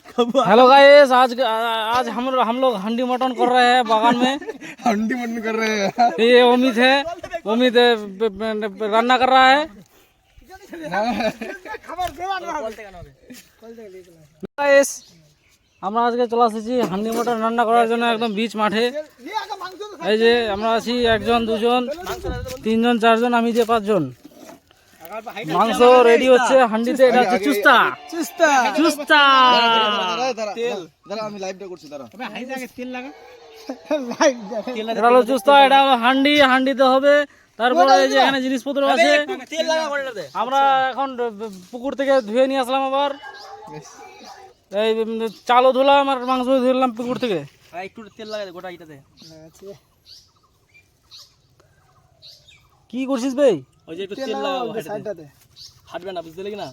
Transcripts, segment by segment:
Hello guys, आज हम लोग हंडी मटन कर रहे हैं बागान में। हंडी मटन कर रहे हैं। ये अमित है, अमित रन्ना कर रहा है। गाइस, আমরা আজকে চলে এসেছি হান্ডি মটন রান্না করার জন্য একদম বিচ মাঠে। এই যে আমরা আছি 1 জন 2 জন 3 জন 4 জন, আমি যে 5 জন। মাংস রেডি হচ্ছে হান্ডিতে। এটা হচ্ছে চুস্তা চুস্তা চুস্তা। তেল দাঁড়া, আমি লাইভটা করছি, দাঁড়া। তবে হাইতে আগে তেল লাগা, এটা হলো চুস্তা, এটা হলো হান্ডি। হান্ডিতে হবে। তারপরে এই যে এখানে জিনিসপত্র আছে। তেল লাগা কোটাতে। আমরা এখন পুকুর থেকে ধুয়ে নিয়ে আসলাম, আবার এই চালও ধুলাম আর মাংস ধুলাম পুকুর থেকে। একটু তেল লাগা দে গোটা এটাতে। কি করছিস ভাই? ওই যে একটু তেল লাগা সাইডটাতে, ফাটবে না, বুঝতে লাগি না।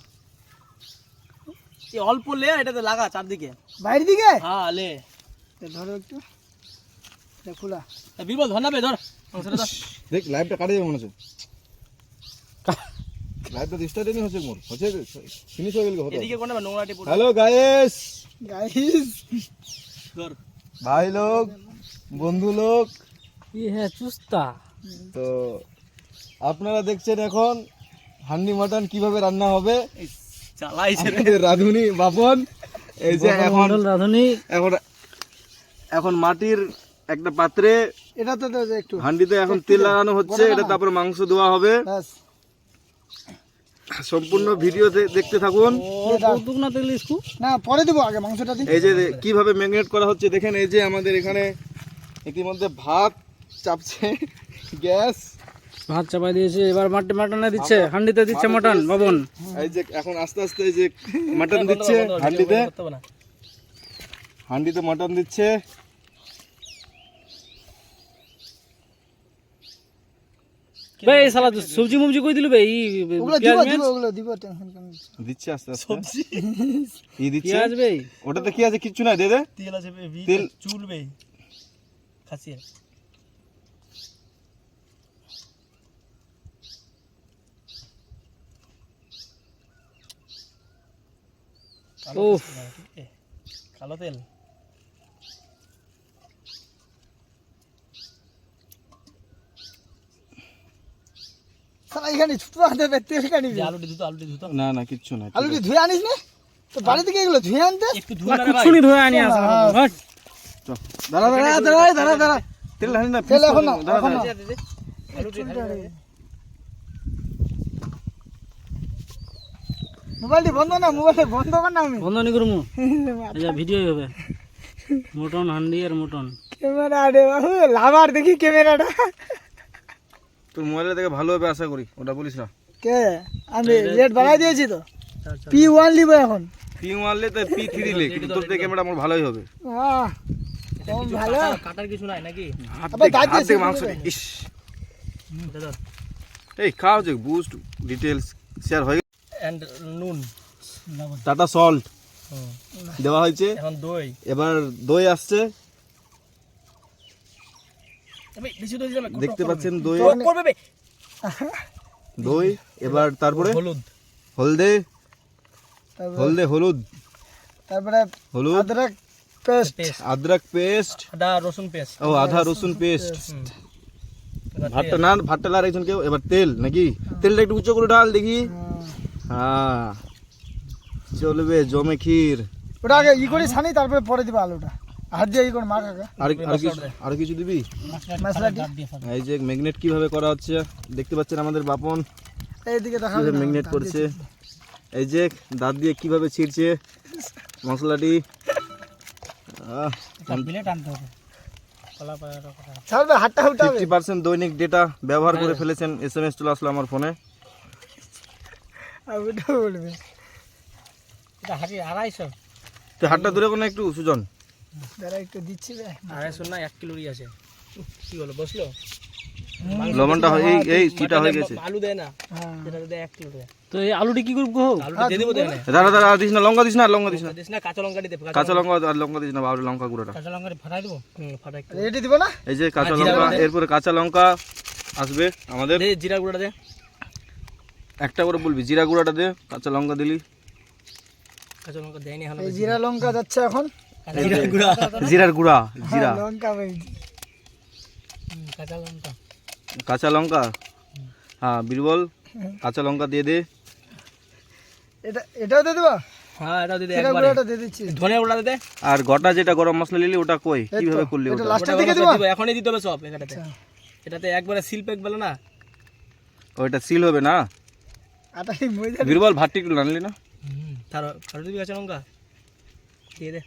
এই অল্প লে এটাতে লাগা চারদিকে, বাইরের দিকে। হ্যাঁ লে ধরো একটু, খোলা বিবল ধর না বে, ধর মাংসটা ধর। দেখ লাইভটা কাটে যাবে মনে হচ্ছে। লাইভটা স্টার্ট নি হচ্ছে, মোর হচ্ছে ফিনিশ হয়ে গেল। এদিকে কোনটা নোংরাটি পড়ে। হ্যালো গাইস, গাইস ধর ভাই লোক, বন্ধু লোক, ये है চুস্তা। তো আপনারা দেখছেন এখন হান্ডি মটন কিভাবে রান্না হবে। চালাইছে আমাদের রাঁধুনি বাপন। এই যে এখন রাঁধুনি এখন মাটির একটা পাত্রে এটা তো একটু হান্ডিতে এখন তেল লাগানো হচ্ছে। এটা তারপর মাংস দেওয়া হবে। বাস। সম্পূর্ণ ভিডিও দেখতে থাকুন। দুক না তেল ইসকু না পরে দেবো, আগে মাংসটা দিই। এই যে কিভাবে ম্যারিনেট করা হচ্ছে দেখেন। এই যে আমাদের এখানে ইতিমধ্যে ভাত চাপছে, গ্যাস ভাত চাপাই দিয়েছে। এবার মাটনে দিচ্ছে, হান্ডিতে দিচ্ছে মটন বাবন। এই যে এখন আস্তে আস্তে এই যে মটন দিচ্ছে হান্ডিতে। হান্ডিতে মটন দিচ্ছে। ভাই শালা সবজি মবজি কই দিল ভাই? ওগুলো দিব দিব, ওগুলো দিব, টেনশন কেন দিচ্ছে আস্তে আস্তে সবজি এই দিচ্ছে। পেঁয়াজ ভাই, ওটাতে কি আছে? কিচ্ছু নাই, দে দে তেল আছে, তেল চুলবে খাসিয়ে। উফ কালো তেল। সারা এখানে ছোট হাতে তেল কাটিবি। আলুটি ধুতো, আলুটি ধুতো। না না কিচ্ছু নাই। আলুটি ধুয়ে আনিস না তো? বাড়ি থেকে এগুলো ধুয়ে আনতে। একটু ধুয়ে না রে ভাই। কুছুনি ধরে আনি আসা। দাঁড়া দাঁড়া দাঁড়া দাঁড়া দাঁড়া, তেল ঢালি না, তেল এখন না, দাঁড়া এখন দাঁড়া। না। মোবাইলটি বন্ধ না, মোবাইলটা বন্ধ কর না। আমি বন্ধ নি করমু, আচ্ছা ভিডিও হবে। মটন হান্ডি আর মটন। ক্যামেরা রে বাবু, লাভার দেখি ক্যামেরাটা। তোর মোবাইলে দেখে ভালো হবে আশা করি, ওটা বলিস না। কে আমি রেট বাড়াই দিয়েছি তো। P1 লিব এখন। P1 মারলে তো P3 লে, কিন্তু তোর থেকে ক্যামেরা আমার ভালোই হবে। আহ কম ভালো। কাটার কিছু নাই নাকি? আবার দাঁত হাত দিয়ে থেকে মাংস দে। ইস ধর। এই খাও যে বুস্ট ডিটেইলস শেয়ার হয়ে গেছে। এন্ড নুন, টাটা সল্ট দেওয়া হয়েছে। এখন দই। এবার দই আসছে, ভাই বেশি দই দিলাম। দেখতে পাচ্ছেন দই। করবে বে। দই এবার তারপরে হলুদ, হলদে হলদে হলুদ, তারপরে হলুদ, অদরক পেস্ট, পেস্ট, আদরক পেস্ট, আদা রসুন পেস্ট। ও আধা রসুন পেস্ট। এবার ভাতটা না, ভাতটা লার একজন কেউ। এবার তেল নাকি? তেলটা একটু উঁচু করে ঢাল দেখি। হ্যাঁ চলবে, জমে ক্ষীর। ওটা আগে ই করে ছানি, তারপরে পরে দিব আলুটা। হাত দিয়ে ই করে মার কাকা। আর কিছু দিবি? মশলাটি এই যে ম্যাগনেট কিভাবে করা হচ্ছে দেখতে পাচ্ছেন আমাদের বাপন এইদিকে দেখাবে। কিভাবে ম্যাগনেট করছে। এই যে দাঁত দিয়ে কিভাবে ছিঁড়ছে মশলাটি। প্লেট আনতে হবে। কলা পাড়ার কথা। ছাড়বে, হাতটা উঠাবে। 50% দৈনিক ডেটা ব্যবহার করে ফেলেছেন। SMS চলে আসলো আমার ফোনে। আর ওটা বলবে এটা হাঁটি 250। তো হাতটা দূরে কোনো একটু সুজন। দাঁড়া একটু দিচ্ছি রে। 250 না 1 কিলোরই আছে। কি হলো বসলো? লবণটা এই চিটা হয়ে গেছে। আলু দেয় না, হ্যাঁ এটা দেয় 1 কিলো দেয়। তো এই আলুটি কি করব গো? আলুটা দিয়ে দেবো দেয় না। দাঁড়া দাঁড়া, দিস না, লঙ্কা দিস না, লঙ্কা দিস না, দিস না, কাঁচা লঙ্কা দিতে। কাঁচা লঙ্কা আর লঙ্কা দিস না, বাবু লঙ্কা গুঁড়োটা। কাঁচা লঙ্কা ফাটাই দেবো। ফাটাই। রেডি দিব না? এই যে কাঁচা লঙ্কা, এরপরে কাঁচা লঙ্কা আসবে আমাদের। দে জিরা গুঁড়া দে। একটা করে বলবি, জিরা গুঁড়াটা দে, কাঁচা লঙ্কা দিলি। কাঁচা লঙ্কা দেয়নি এখন এই জিরা লঙ্কা যাচ্ছে এখন। জিরার গুঁড়া, জিরা, হ্যাঁ, লঙ্কা ভাই। কাঁচা লঙ্কা কাঁচা লঙ্কা। হ্যাঁ বীরবল, কাঁচা লঙ্কা দিয়ে দে। এটাও দিয়ে দেবা? হ্যাঁ এটাও দিতে জিরা একবারে গুঁড়োটা দিয়ে দিচ্ছি। ধনে গুঁড়া দিতে আর গোটা যেটা গরম মশলা নিলি ওটা কই, এই তো, কিভাবে করলি এটা ওটা? লাস্টের দিকে দেবা? এখনই দিতে হবে সব এটাতে। আচ্ছা। এটাতে একবারে সিল প্যাক বলে না। ওইটা সিল হবে না। আটাই ময়দা। বীরবল ভাতটি একটু আনলি না? তার আরো দিবি কাঁচা লঙ্কা দিয়ে দে।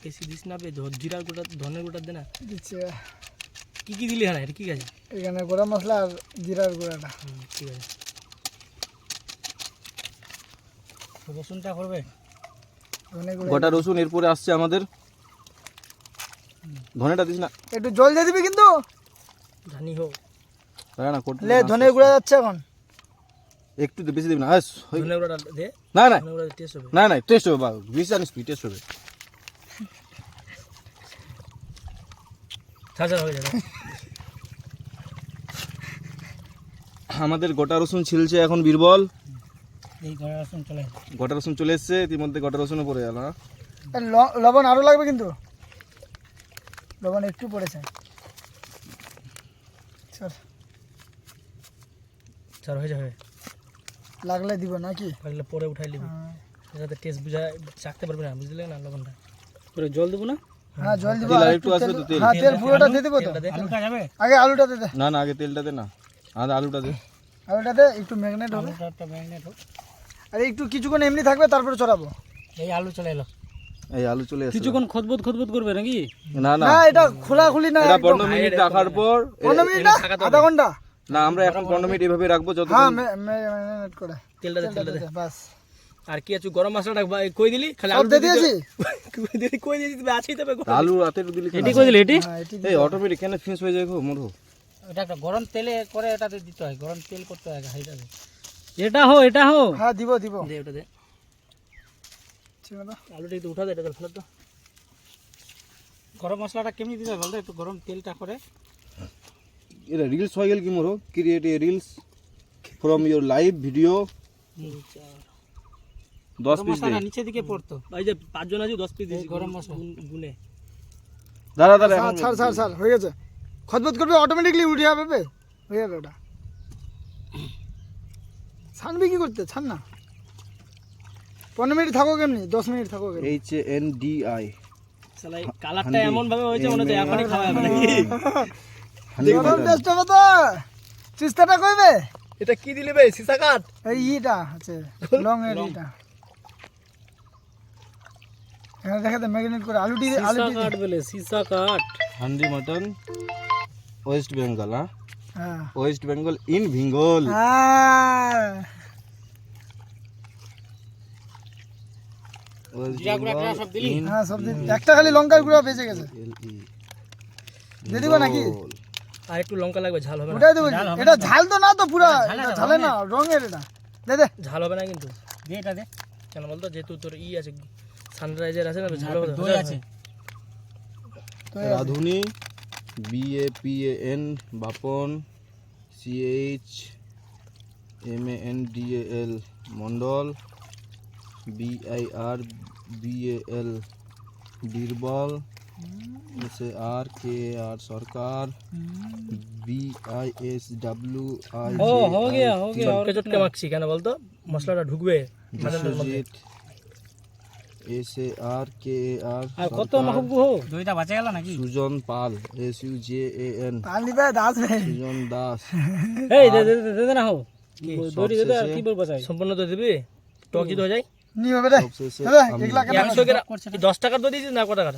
বেশি দিস না বে, জিরার গুঁড়া ধনের গুঁড়া দে না। দিচ্ছি। কি কি দিলি হ্যাঁ এটা কি আছে? এখানে গরম মশলা আর জিরার গুঁড়াটা। ঠিক আছে। রসুনটা করবে ধনে গুঁড়া। গোটা রসুন এরপরে আসছে আমাদের। ধনেটা দিস না। একটু জল দিয়ে দিবি কিন্তু। জানি হোক দাঁড়া না, করতে লে দে না, ধনে গুঁড়া যাচ্ছে এখন। একটু বেশি দিবি না। আস, হই। ধনে গুঁড়া দে, না না ধনে গুঁড়া টেস্ট হবে। না না, টেস্ট হবে, বাবা বেশি জানিস তুই, টেস্ট হবে। ছাড়া হয়ে যাবে। আমাদের গোটা রসুন ছিলছে এখন বীরবল। এই ঘরে রসুন চলে গোটা রসুন চলে এসছে, ইতিমধ্যে গোটা রসুনও পড়ে গেল। হ্যাঁ? আর লবণ আরো লাগবে কিন্তু। লবণ একটু পড়েছে। চল, ছাড়া হয়ে যাবে। লাগলে দিব নাকি? লাগলে পরে উঠাই নিবি। এটাতে টেস্ট বুঝা চাকতে পারবি না, বুঝলে না লবণটা। করে জল দেবো না? হ্যাঁ জল দিব। তেল আর আর একটু আসবে তো, তেল। হ্যাঁ তেল পুরোটা দিয়ে দেবো তো। তেলটা দে। আলুটা যাবে? আগে আলুটা দে দে। না না, আগে তেলটা দে না। আলুটা দে। আলুটা দে, একটু ম্যাগনেট হবে। আলুটা একটা ম্যাগনেট হোক। আর একটু কিছুক্ষণ এমনি থাকবে, তারপরে চড়াবো। এই আলু চলে এলো। এই আলু চলে এসছে। কিছুক্ষণ খদবদ খদবদ করবে নাকি? না না, না এটা খোলাখুলি না, এটা একদম। 15 মিনিট রাখার পর 15 মিনিট না, আধা ঘন্টা। না, আমরা এখন 15 মিনিট এভাবে রাখবো যত। হ্যাঁ ম্যাগনেট করে। তেলটা দে, তেলটা তেলটা দে। দে, বাস। আর কি আছে গরম মশলাটা কই দিলি? খালি সব আলু দিয়ে দিয়েছি। কই দিয়েছি তুমি আছেই তবে। আলু রাতে একটু দিলি এটি কই দিলে এটি? হ্যাঁ এটি এই অটোমেটিক কেন ফিনিশ হয়ে যায় গো মোরো। এটা একটা গরম তেলে করে এটাতে দিতে হয়, গরম তেল করতে হয় হাইটাতে। এটা হো, এটা হো। হ্যাঁ দিব দিব। দে ওটা দে। ঠিক আছে। আলুটা একটু উঠা দে, এটা ফেলে তো। গরম মশলাটা কেমনি দিতে হয় বলতো? একটু গরম তেলটা করে। এটা রিলস হয়ে গেল কি মোরো? Create a reels from your live video. 10 গরম পিস দে। মশলাটা নিচে দিকে পড়তো। এই যে 5 জন আছে 10 পিস দিয়েছি গরম মশলা। গুনে। দাঁড়া দাঁড়া, ছাড় ছাড় ছাড় ছাড়, হয়ে গেছে। খদবদ করবে, অটোমেটিকলি উঠে যাবে বে। হয়ে যাবে ওটা। ছাড়বি কি করতে? ছাড় না। 15 মিনিট থাকো কেমনি? 10 মিনিট থাকো কেমনি? HANDI। শালা এই কালারটা এমন ভাবে হয়েছে মনে হচ্ছে এখনই খাওয়া যাবে নাকি। দেখো টেস্ট হবে তো। চিস্তাটা কইবে? এটা কি দিলি বে? সিসা কাট। এই ইটা আছে, লং এর ইটা। এখানে দেখাতে ম্যাগনেট করে আলুটি সিসা আলুটি। কাট বলে, সিসা কাট। হান্ডি মটন ওয়েস্ট বেঙ্গল। হ্যাঁ, হ্যাঁ ওয়েস্ট বেঙ্গল ইন বেঙ্গল। হ্যাঁ জিরা গুঁড়া টিরা সব দিলি? হ্যাঁ সব দিন। একটা খালি লঙ্কার গুঁড়া বেঁচে গেছে। দিয়ে দিব নাকি? আর একটু লঙ্কা লাগবে, ঝাল হবে না। ওটাই দেবো। এটা ঝাল তো না তো পুরা, এটা ঝালে না, রঙের এটা। দে দে। ঝাল হবে না কিন্তু। দে এটা দে। কেন বলতো? যেহেতু তোর আছে সানরাইজার আছে না, ঝাল হবে না। দই আছে। রাধুনি BAPAN Bapan CHMANDAL Mondal BIRBAL Birbal SARKAR সরকার BISWI ও हो गया हो गया। চটকে চটকে মাখছি কেন বলতো? মশলাটা ঢুকবে মাটনের মধ্যে। SARKAR আর কত মাখবো হো? দইটা বাঁচা গেল নাকি? সুজন পাল SUJAN পাল নিবে দাস বে। সুজন দাস। এই দে দে দে দে না হো। দড়ি দে দে, আর কি বলবো চাই? সম্পূর্ণ তো দিবি? টক যদি হয়ে যায় নি হবে রে। সবশেষে দাদা আমি 1 লাখ 100 গ্রাম 10 টাকার দই দিয়েছিস না কত টাকার?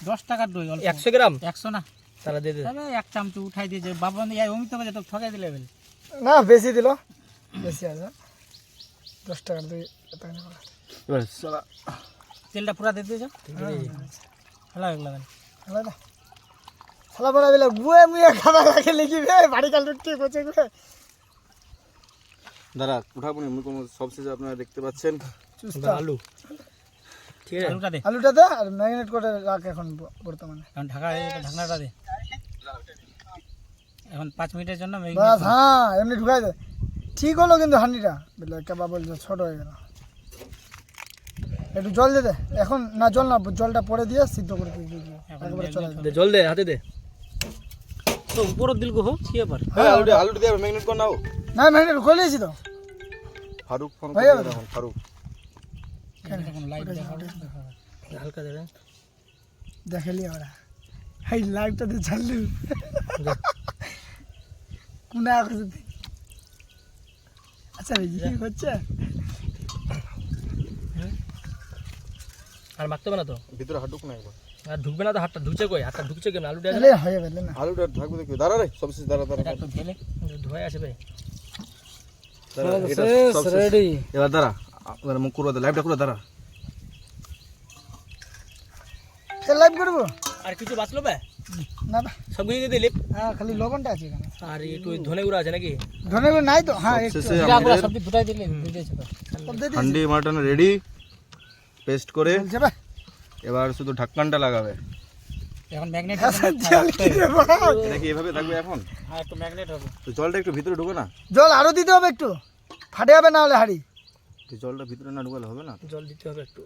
10 টাকার দই অল্প। 100 গ্রাম 100 না। তাহলে দিয়ে দে। তবে এক চামচ উঠাই দিয়ে যে বাবা বন্ধু এই অমিত বাজে তো ঠকাই দিলে বেল। না বেশি দিল, বেশি আছে। 10 টাকা দিয়ে এটা না। এবার সালা তেলটা পুরা দিয়ে দিয়েছো? হ্যালো এগুলা দেন। হলো না। শালা বড় বেলা গুয়ে মুয়ে খাবার লাগে লিখিবে, বাড়ি কাল রুটি কোচে গুয়ে। দাঁড়া উঠাবো না, মুখ সবশেষে আপনারা দেখতে পাচ্ছেন চুস্তা আলু। ঠিক আছে আলুটা দে। আলুটা দে আর ম্যাগনেট করে রাখ এখন বর্তমানে। এখন ঢাকা এটা ঢাকনাটা দে। এখন 5 মিনিটের জন্য বাস হ্যাঁ এমনি ঢুকাই দে। ঠিক হলো কিন্তু হান্ডিটা বলে কাবাব বলছে ছোট হয়ে গেল। একটু জল দে দে এখন, না জল না, জলটা পরে দিয়ে সিদ্ধ করে দিয়ে একবারে চলে যাবে। দে জল দে হাতে দে। তো উপরের দিল গো কি ব্যাপার? হ্যাঁ আলুটা দিয়ে ম্যাগনেট কর নাও। না ম্যাগনেট করে নিয়েছি তো। ফারুক ফোন হয়ে করে যাবে। এখন ফারুক হালকা দে রে। দেখালি ওরা এই লাইভটাতে ছাড়লি কোনা করতে। আচ্ছা এই কি হচ্ছে? আর মাখতে হবে না তো, ভিতরে হাঁটুক না একবার। আর ঢুকবে না তো, হাতটা ঢুকছে কই? হাতটা ঢুকছে কেন? আলুটা আরে হয়ে গেল না। আলুটা থাকবে দেখবি। দাঁড়া রে, সব শেষ, দাঁড়া দাঁড়া। একটু ঢেলে ধোয়া আসে ভাই। দাঁড়া, এটা সব শেষ। রেডি। এবার দাঁড়া, এবার মুখ করে দে, লাইভটা করে দাঁড়া। ফের লাইভ করবো আর কিছু বাঁচলো বে? না না, সব কিছু দিলি? হ্যাঁ খালি লবণটা আছে এখানে। আর একটু ধনে গুঁড়া আছে নাকি? ধনে গুঁড়ো নাই তো? হ্যাঁ একটু শেষে আমাদের সবজি দুটাই দিলে দিয়ে দিয়েছে তো। সব দিয়ে দিয়েছি। হান্ডি মাটন রেডি, পেস্ট করে বলছে ভাই এবার শুধু ঢাকনাটা লাগাবে। এখন ম্যাগনেট জল কি দেবো? এটা কি এভাবে থাকবে এখন? হ্যাঁ একটু ম্যাগনেট হবে। তো জলটা একটু ভিতরে ঢুকে না, জল আরো দিতে হবে একটু, ফাটে যাবে না হলে হাড়ি। তো জলটা ভিতরে না ঢুকালে হবে না। জল দিতে হবে একটু,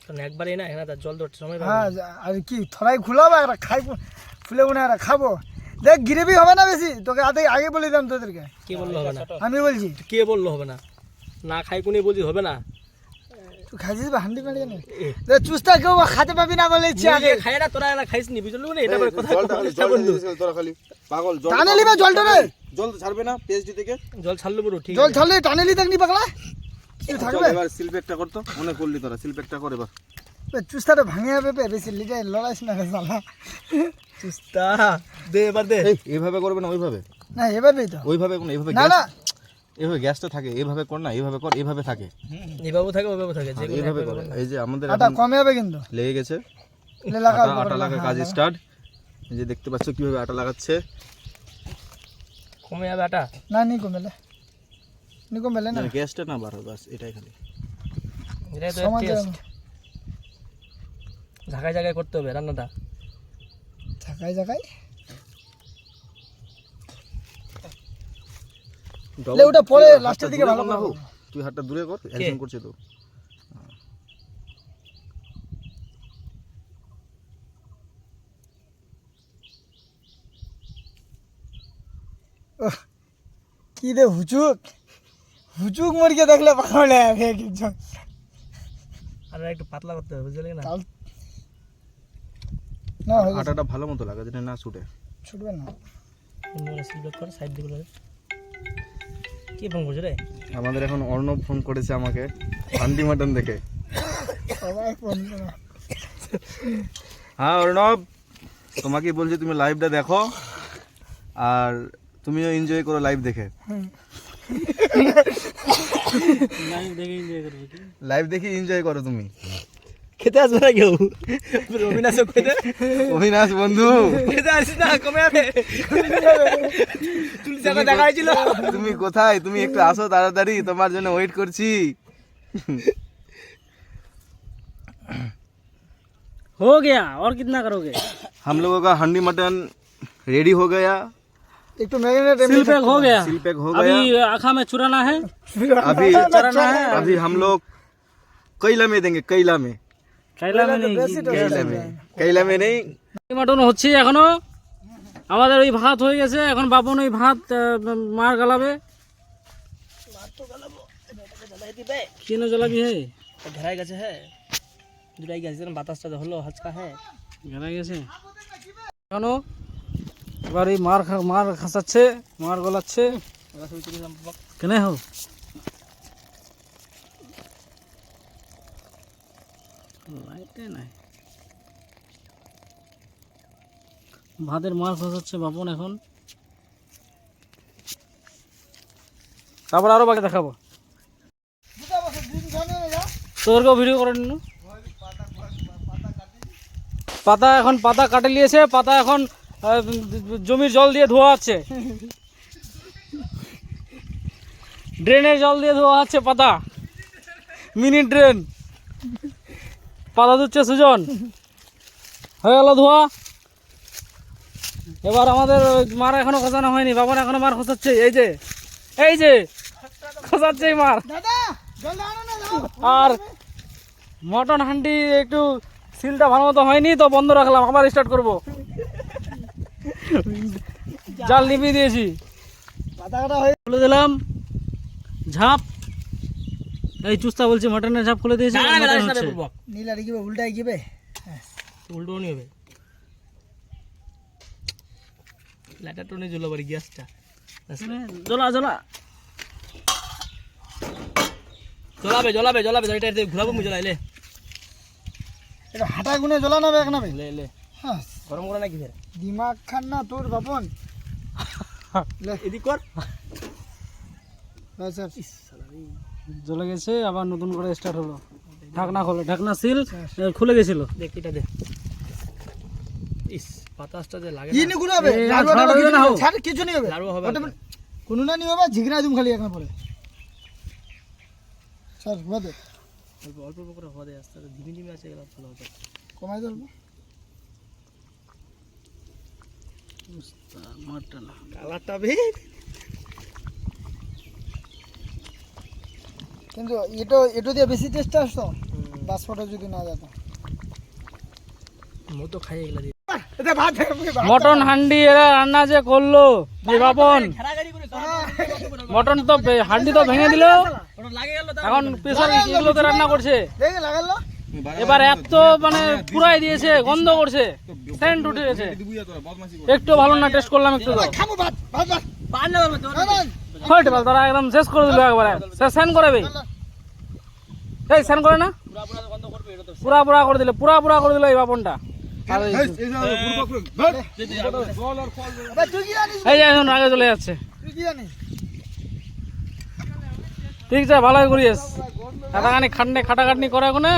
কারণ একবারই না, এখানে তার জল ধরতে সময় পাবে হ্যাঁ না। আর কি থরাই খুলাবো আর খাই ফুলে উনে আর খাবো। দেখ গ্রেভি হবে না বেশি, তোকে আগে বলে দিলাম তোদেরকে। কে বললো হবে না? আমি বলছি কে বললো হবে না? না খাই কোনি বলছি হবে না? তুই খাইছিস বা হান্ডি মেরে কেন? দেখ চুস্তা কেউ খাতে পাবি না বলে ইচ্ছে আগে। খাই না, তোরা না খাইস নি, বুঝলি না? এটা এই, করে কথা জলটা খালি, জলটা দিয়েছিস তোরা খালি পাগল। জল টানে নিবে জলটা রে, জল তো ছাড়বে না পিএইচডি থেকে। জল ছাড়লো পুরো ঠিক জল আছে। ছাড়লে টানে নি দেখনি পাগলা কিছু চল থাকবে। এবার সিলপেকটা করতো, মনে করলি তোরা সিলপেকটা করে এবার। চুস্তাটা ভাঙে যাবে বেশি লিটার লড়াইস না রে শালা। চুস্তা দে এবার দে। এই এইভাবে করবে না ওইভাবে, না এভাবেই তো। ওইভাবে কোন এইভাবে না গ্যাস, না এইভাবে গ্যাসটা থাকে, এইভাবে কর না, এইভাবে কর, এইভাবে থাকে, এভাবে থাকে ওভাবে থাকে, যে আর এইভাবে কর। এই যে আমাদের আটা এখন কমে যাবে কিন্তু। লেগে গেছে, লে লাগা আটা আটা লাগা কাজ স্টার্ট। এই যে দেখতে পাচ্ছ কিভাবে আটা লাগাচ্ছে। কমে যাবে আটা। না নি কমেলে, নি কমেলে না গ্যাসটা না বাড়ো, বাস এটাই খালি। এটাই তো সমাজ টেস্ট। জায়গায় জায়গায় করতে হবে রান্নাটা। থাকাই জায়গায় Double- লে ওটা পরে তুই লাস্টের হাতটা দিকে দূরে ভালো কর না করে হোক। তুই হাতটা দূরে কর, একজন করছে তো। কি দে হুচুক হুচুক মুরগি দেখলে পাগল হয়ে যাবে একজন। আর একটু পাতলা করতে হবে, বুঝলি না? তাও না হয়ে গেছে। আটাটা ভালো মতো লাগা যেটা না ছুটে। ছুটবে না। মনে সিলবেট করে সাইড দিকে লাগে। কি ফোন করছে রে? আমাদের এখন অর্ণব ফোন করেছে আমাকে হান্ডি মাটন দেখে। সবাই ফোন করে। হ্যাঁ অর্ণব, তোমাকে বলছি তুমি লাইভটা দেখো আর তুমিও এনজয় করো লাইভ দেখে। লাইভ দেখে এনজয় করবে কি? লাইভ দেখে এনজয় করো তুমি। খেতে আসবে না কেউ? অবিনাশও খেতে অবিনাশ বন্ধু, খেতে আসিস না, কমে যাবে। তুলসী আগে দেখা হয়েছিল। তুমি কোথায়? তুমি একটু আসো তাড়াতাড়ি, তোমার জন্য ওয়েট করছি। हो गया और कितना करोगे? हम लोगों का हांडी मटन रेडी हो गया, একটু ম্যারিনেট सील पैक हो गया। सील पैक हो अभी गया। आँखा में चुराना है। अभी चराना है। अभी हम लोग कैला में देंगे, कैला में, कैला में नहीं, कैला में, कैला में नहीं। মাটন হচ্ছে এখনো। আমাদের ওই ভাত হয়ে গেছে, এখন বাপন ওই ভাত মার গালাবে। কেন জ্বালাবি হে? ঘেরাই গেছে, হ্যাঁ দুটাই গেছে, বাতাসটা হলো হালকা, হ্যাঁ ঘেরা গেছে এখনো। এবার এই মার খাসাচ্ছে, মার গলাচ্ছে। কেনে হো লাইটে নাই। ভাতের মার খসাচ্ছে বাপন এখন। তারপর আরো বাকি দেখাবো, তোরকেও ভিডিও করে নিন। পাতা এখন পাতা কাটে নিয়েছে, পাতা এখন জমির জল দিয়ে ধোয়া হচ্ছে, ড্রেনের জল দিয়ে ধোয়া হচ্ছে পাতা, মিনি ড্রেন। পাতা ধুচ্ছে সুজন, হয়ে গেল ধোয়া। এবার আমাদের মার এখনো খসানো হয়নি, বাবার এখনো মার খসাচ্ছে। এই যে এই যে খোঁজাচ্ছে মার। দাদা জল দাও না দাও। আর মটন হান্ডি একটু সিলটা ভালো মতো হয়নি তো বন্ধ রাখলাম, আবার স্টার্ট করব। জাল নিভিয়ে দিয়েছি, পাতা কাটা হয়ে খুলে দিলাম ঝাপ। এই চুস্তা বলছি মটনের ঝাপ খুলে দিয়েছি। দাঁড়াবে, মটন দাঁড়াবে, হচ্ছে। পূর্বক। নীলা রেখে উল্টাই গিয়ে উল্টো নি হবে লাইটার টোনে জ্বলো বাড়ি গ্যাসটা জ্বলা জ্বলা জ্বলাবে জ্বলাবে জ্বলাবে এটা ঘুরাবো মুই জ্বলাইলে এটা হাঁটা গুনে জ্বলা নাবে এক নাবে। লে লে হ্যাঁ গরম করে নাকি ফের দিমাগ খান না তোর বাপন। এদিক কর হ্যাঁ স্যার জ্বলে গেছে, আবার নতুন করে স্টার্ট হলো। ঢাকনা খোলো, ঢাকনা সিল খুলে গেছিল। দেখ এটা দে ইস বাতাসটা যে লাগে কি না নি গুনাবে এই, লাড়ু আর আটা ছাড় হবে না, হোক। ছাড় কিছু নেই হবে লাড়ু হবে ওটা কোনো না নি হবে ঝিগনা দিম খালি এখন পরে স্যার বাদে অল্প অল্প অল্প করে হওয়া দেয় আস্তে আস্তে ধীমে ধীমে আছে গেলে ভালো হবে কমাই দেব। মটন কালারটা বে কিন্তু এটা দিয়ে বেশি টেস্ট আসতো বাসপটা যদি না যেত। মো তো খাই এগুলা দিয়ে এটা ভাত মটন হান্ডি এরা রান্না যে করলো যে বাপন, খেলাগাড়ি করে মটন তো হান্ডি তো ভেঙে দিল, ওটা লাগে গেল এখন প্রেসার এগুলোতে রান্না করছে। দেখে লাগালো এবার এত মানে পুরাই দিয়েছে, গন্ধ করছে, সেন্ট উঠে গেছে। একটু ভালো না, টেস্ট করলাম একটু তো খাবো ভাত ভাত ভাত পারলে পারবে তো না না হয়তো বল, তারা একদম শেষ করে দিল একবারে। সেন করে বে, এই সেন করে না, পুরা পুরা গন্ধ করবে এটা তো পুরা পুরা করে দিল, পুরা পুরা করে দিল এই বাপনটা। আর এই- আবে তুই কি জানিস এই যে এখন আগে চলে যাচ্ছে। তুই কি জানিস ঠিক আছে, ভালোই করিস। এতখানি খাটাখাটনি করে কোনে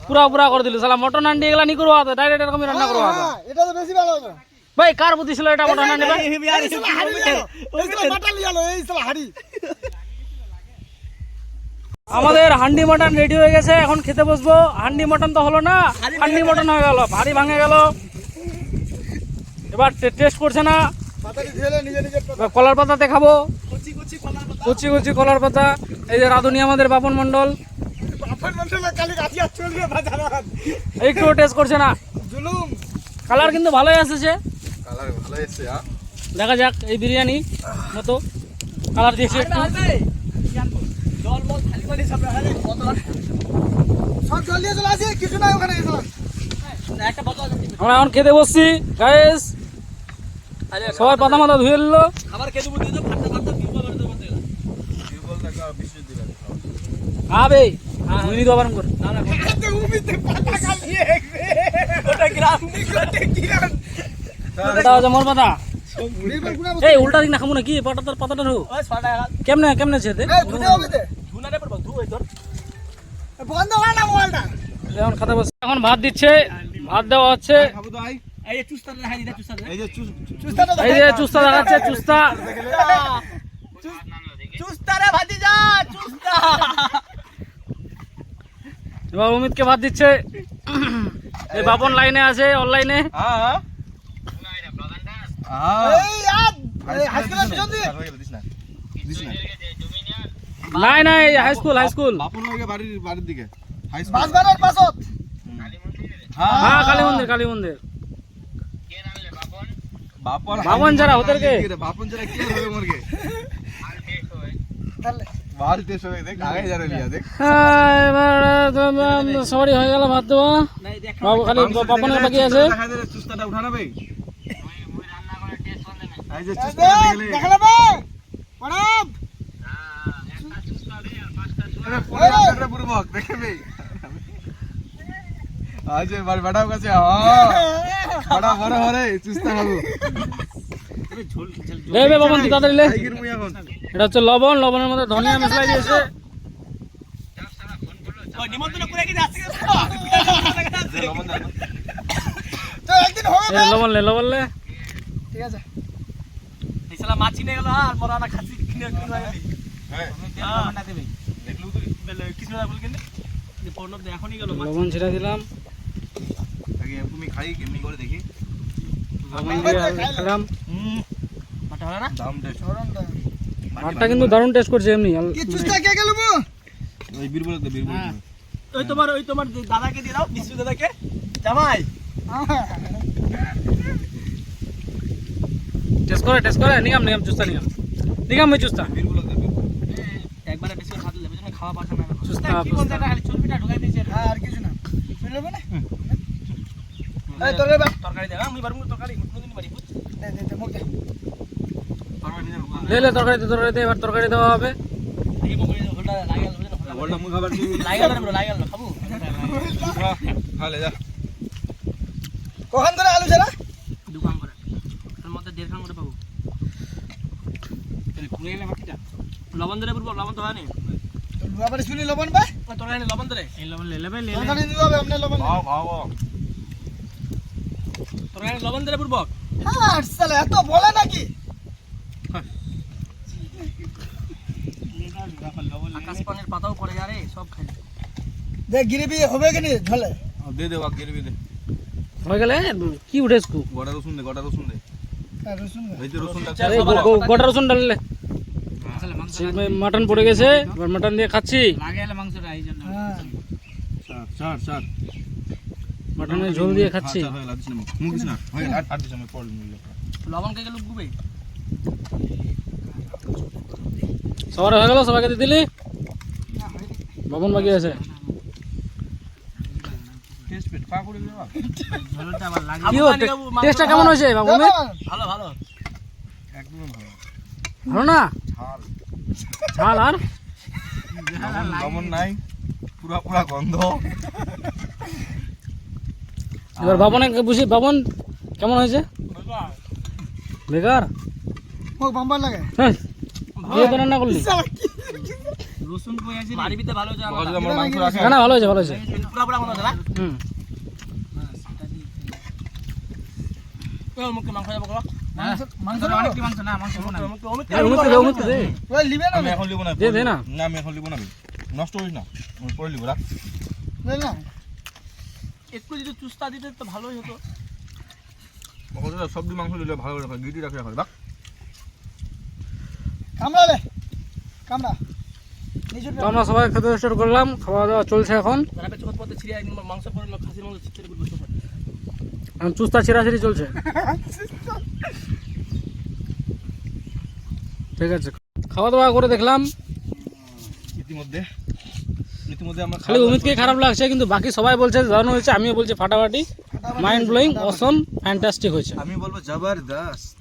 পুরা পুরা করে দিল। সালা মটন হান্ডি এগুলা নি করবো, ডাইরেক্ট এরকমই রান্না করবো। হ্যাঁ, এটা তো বেশি ভালো হবে ভাই কার বুদ্ধি ছিল এটা মটন হান্ডি? ভাই এই শালা হাড়ি লিয়ালো এই শালা বাটা লিয়ালো এই শালা হাড়ি আমাদের হান্ডি মটন রেডি হয়ে গেছে, এখন খেতে বসবো। হান্ডি মটন তো হলো না, হান্ডি মটন হয়ে গেল, ভারী ভাঙে গেল। এবার টেস্ট করছে না, পাতারি ঝেলে নিজে নিজে এবার কলার পাতাতে খাবো, কুচি কুচি কলার পাতা কুচি কুচি কলার পাতা। এই যে রাঁধুনি আমাদের বাপন মন্ডল, বাপন মন্ডলে কালি গাছি আর চলবে বাজার একটু টেস্ট করছে না। জুলুম কালার কিন্তু ভালোই আসছে, কালার ভালো এসছে দেখা যাক। এই বিরিয়ানি মতো কালার দিয়েছে একটু। জল মল খালি খালি সব রাখালে বোতল সব জল দিয়ে চলে আসি কিছু নাই ওখানে গেছিলাম একটা বোতল আছে আমরা এখন খেতে বসছি গাইস। সবাই পাতা মাথা ধুয়ে নিল। খাবার খেতে বুঝতে তো ফাটা ফাটা কি করে করতে পারতে আবে ধুয়ে নিতে পারেন করে। না না হাতে উমিতে পাতা কালিয়ে ওটা গ্রাম গোটে কিরান এটা হচ্ছে মোর পাতা। নির্ভর গুনা এই উল্টা দিক না খাবো না কি পাতাটার পাতাটা ধু। ওই 6 টাকা কেমনে কেমনে ছেতে এই ধুতে হবে তে ধুনারে পড়ব ধু এই তোর বন্ধ কর না মোবাইলটা এখন খাতে বসে এখন ভাত দিচ্ছে, ভাত দেওয়া হচ্ছে। খাবো তো আই এই চুস্তার হাই দিদা চুস্তার এই যে চুস্তাটা এই যে চুস্তা দেখাচ্ছে, চুস্তা। চুস্তারে ভাতিজা চুস্তা এবার অমিতকে ভাত দিচ্ছে। এই বাপন লাইনে আছে, অনলাইনে। হ্যাঁ এই আর হাসপাতাল পিছন দিয়ে দিস না দিস না নাই নাই হাই স্কুল হাই স্কুল। বাপুর হয়ে বাড়ির দিকে হাই স্কুল বাসবাড়ার পাশত হ্যাঁ কালী মন্দির কালী মন্দির। বাপন যারা ওদের কে বাপন যারা কি হবে মোরকে তাহলে বাড়ি টেস্ট হবে দেখ আগে যারা লিয়া দেখ সবারই হয়ে গেল ভাত দেওয়া। নাই দেখ বাবু খালি বাপনের বাকি আছে। দেখা যায় চুস্তাটা উঠা না ভাই এই যে চুস্তাটা দেখলে দেখালে ভাই প্রণাম আরে পুরো একটা পুরবক দেখে ভাই আজ বাড়ি বাড়াও কাছে বড় বড় হরে চুস্তা খাবো ঝোল ঝোল লে বে বাপন তুই তাড়াতাড়ি লে। টাইগার মুই এখন এটা হচ্ছে লবণ, লবণের মধ্যে ধনিয়া মশলা দিয়েছে। ওই নিমন্ত্রণ করে কি যাচ্ছে লবণ দাও তো একদিন হবে এই লবণ লে লবণ লে। ঠিক আছে এই শালা মাছি নিয়ে গেল আর মরানা খাসি কিনে কিনে লাগালি হ্যাঁ হ্যাঁ না দেবে দেখলু তুই বেলে কিছু না বল কিনে যে পর্ণব দে এখনই গেল মাছ লবণ ছিটা দিলাম, আগে তুমি খাই কেমনি করে দেখি লবণ দিয়ে খেলাম। মাটা হলো না দাম টেস্ট চরণ দা ভাতটা কিন্তু দারুণ টেস্ট করছে এমনি কি চুস্তা কে গেল বো ওই বীরবল দে বীরবল ওই তোমার দাদাকে দিয়ে দাও বিশ্বজিৎ দাদাকে জামাই টেস্ট করে নিগাম চুস্তা নিগাম ভাই চুস্তা বীরবল দে একবারে বেশি করে ভাত দিলে বুঝলে খাওয়া পাচ্ছে না চুস্তা, কি বলতে চুস্তা। এটা খালি চর্বিটা ঢুকাই দিয়েছে আর কিছু না শুনলে না এই তোর রে তরকারি দে আমি পারবো তরকারি কোনদিন পারি বুঝ দে দে মুখ দে লে তরকারি দে এবার তরকারি দেওয়া হবে এই বকরি হোলটা লাগেল বুঝলে না বলটা মুখ খাবার দিবি লাগেল না লাগেল না খাবো খালে যা কখন ধরে আলু ছাড়া দোকান করে এর মধ্যে 1.5 খান করে পাবো তাহলে পুরো গেলে বাকিটা লবণ ধরে পুরো লবণ তো হয়নি লুয়া বাড়ি শুনি লবণ ভাই তরকারি লবণ ধরে এই লবণ লে লেবে তরকারি দিও হবে আপনি লবণ ভাও ভাও তরকারি লবণ ধরে পুরো হ্যাঁ সালে এত বলে নাকি আকাশ পানের পাতাও পড়ে যা রে সব খাই দেখ গ্রেভি হবে কি নি ঝোলে দে দে বাকি গিরবি দে হয়ে গেলে কি উঠে স্কু গোটা রসুন দে আর রসুন দে। এই যে রসুনটা গোটা রসুন ডাললে মাটন পড়ে গেছে এবার মাটন দিয়ে খাচ্ছি লাগে মাংসটা এই জন্য হ্যাঁ চার মাটনের ঝোল দিয়ে খাচ্ছি হয়ে গেল দিস না মুখ দিস না হয়ে গেল আর দিস আমি পড় নিল লবণ কে গেল গুবে সবার হয়ে গেল সবাইকে দিয়ে দিলি বাবন বাকি আছে টেস্ট পেট পা করে দেবা ঝোলটা আবার লাগে কি হচ্ছে টেস্টটা কেমন হয়েছে বাবন ভালো ভালো একদম ভালো ভালো না ঝাল ঝাল আর লবণ নাই পুরা পুরা গন্ধ এবার বাবনে বুঝি বাবন কেমন হয়েছে বেকার ও বাম্বার লাগে হ্যাঁ দিয়ে তো রান্না করলি রসুন কই আছে বাড়ি ভিতরে ভালো যা বল আমার মাংস রাখে না না ভালো হয়েছে পুরা পুরা মনে হয় না হুম ওই মুখে মাংস যাবো কো মাংস অনেক মাংস না মাংস না উমুতে দে ওই লিবে না আমি এখন লিব না দে দে না না আমি এখন লিব না নষ্ট হইস না আমি পরে লিব রাখ লে না একটু যদি চুস্তা দিতে তো ভালোই হতো কতটা সবজি মাংস দিলে ভালো করে খায় গিটি রাখে রাখ কামড়া কামড়া নিজে তো আমরা সবাই খেতে স্টার্ট করলাম খাওয়া দাওয়া চলছে এখন তারা পেছন পথে ছিড়ে একদিন মাংস পরে খাসির মাংস ছিড়ে বসে পড়ে এখন চুস্তা ছিঁড়াছিড়ি চলছে ঠিক আছে খাওয়া দাওয়া করে দেখলাম ইতিমধ্যে আমরা খালি অমিতকে খারাপ লাগছে কিন্তু বাকি সবাই বলছে দারুণ হয়েছে আমিও বলছি ফাটাফাটি মাইন্ড ব্লোয়িং অসম ফ্যান্টাস্টিক হয়েছে আমি বলবো জবরদস্ত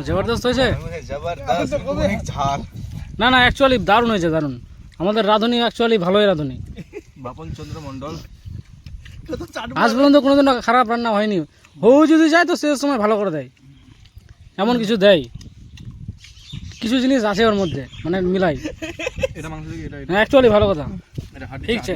জবরদস্ত হয়েছে জবরদস্ত অনেক ঝাল না না অ্যাকচুয়ালি দারুণ হয়েছে দারুণ আমাদের রাঁধুনি অ্যাকচুয়ালি ভালোই রাঁধুনি বাপন চন্দ্র মণ্ডল আজ পর্যন্ত কোনোদিন খারাপ রান্না হয়নি হও যদি যায় তো শেষ সময় ভালো করে দেয় এমন কিছু দেয় কিছু জিনিস আছে ওর মধ্যে মানে মিলাই এটা মাংস এটা অ্যাকচুয়ালি ভালো কথা এটা হাড়ি ঠিক আছে